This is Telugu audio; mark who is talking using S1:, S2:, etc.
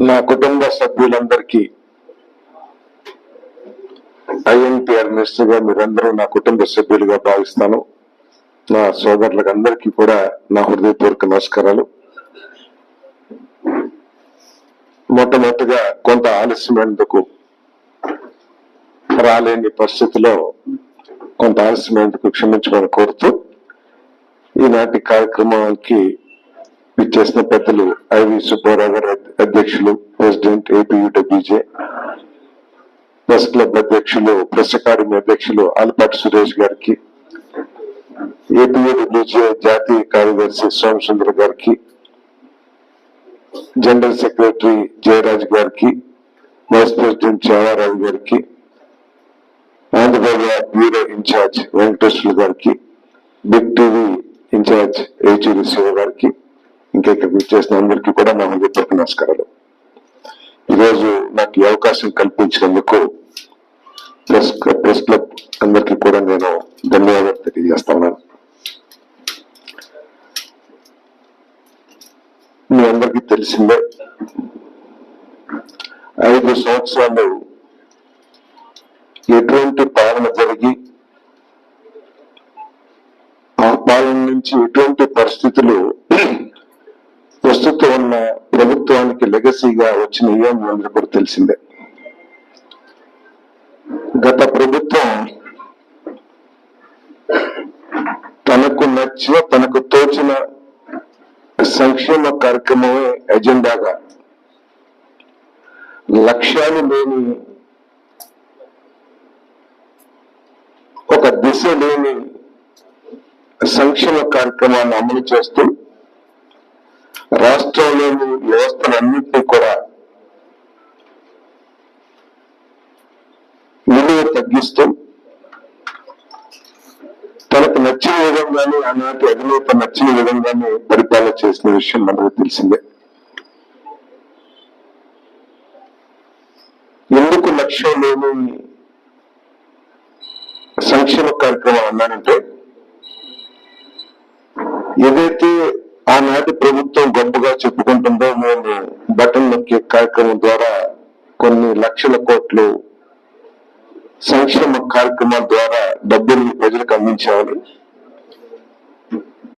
S1: నా కుటుంబ సభ్యులందరికీ ఐఎన్టీఆర్ మినిస్టర్ గా మీరందరూ నా కుటుంబ సభ్యులుగా భావిస్తాను. నా సోదరులకు అందరికీ కూడా నా హృదయపూర్వక నమస్కారాలు. మొట్టమొదటిగా కొంత ఆలస్యమైనందుకు రాలేని పరిస్థితిలో కొంత ఆలస్యమైనందుకు క్షమించమని కోరుతూ ఈనాటి కార్యక్రమానికి ఇచ్చేసిన పెద్దలు ఐవి సుబ్బారావు గారు అధ్యక్షులు, ప్రెసిడెంట్ ఏపీయూడబ్ల్యూజే, ప్రెస్ క్లబ్ అధ్యక్షులు, ప్రెస్ అకాడమీ అధ్యక్షులు ఆలపాటి సురేష్ గారికి, ఏపీయూడబ్ల్యూజే జాతీయ కార్యదర్శి సోమసుందర్ గారికి, జనరల్ సెక్రటరీ జయరాజ్ గారికి, వైస్ ప్రెసిడెంట్ చావారావు గారికి, ఆంధ్రప్రదేశ్ బ్యూరో ఇన్ఛార్జ్ వెంకటేశ్వర గారికి, big TV incharge Yechuri Shiva గారికి, ఇంకా ఇక్కడ చేసిన అందరికీ కూడా నా హృదయపూర్వక నమస్కారాలు. ఈరోజు నాకు ఈ అవకాశం కల్పించినందుకు ప్రెస్ క్లబ్ అందరికీ కూడా నేను ధన్యవాదాలు తెలియజేస్తున్నాను. మీ అందరికీ తెలిసిందే, 5 సంవత్సరాలు ఎటువంటి పాలన జరిగి ఆ పాలన నుంచి ఎటువంటి పరిస్థితులు ప్రస్తుతం ఉన్న ప్రభుత్వానికి లెగసీగా వచ్చినాయో మీ అందరూ కూడా తెలిసిందే. గత ప్రభుత్వం తనకు తోచిన సంక్షేమ కార్యక్రమమే ఎజెండాగా, లక్ష్యాలు లేని, ఒక దిశ లేని సంక్షేమ కార్యక్రమాన్ని అమలు చేస్తూ రాష్ట్రంలోని వ్యవస్థలన్నింటినీ కూడా విలువ తగ్గిస్తూ తనకు నచ్చిన విధంగానే, ఆనాటి అధినేత నచ్చిన విధంగానే పరిపాలన చేసిన విషయం మనకు తెలిసిందే. ఎందుకు లక్ష్యం లేని సంక్షేమ కార్యక్రమం అన్నానంటే, ఏదైతే ఆనాటి ప్రభుత్వం గొప్పగా చెప్పుకుంటుందో, మేము బటన్ నొక్కే కార్యక్రమం ద్వారా కొన్ని లక్షల కోట్లు సంక్షేమ కార్యక్రమాల ద్వారా డబ్బుల్ని ప్రజలకు అందించామని,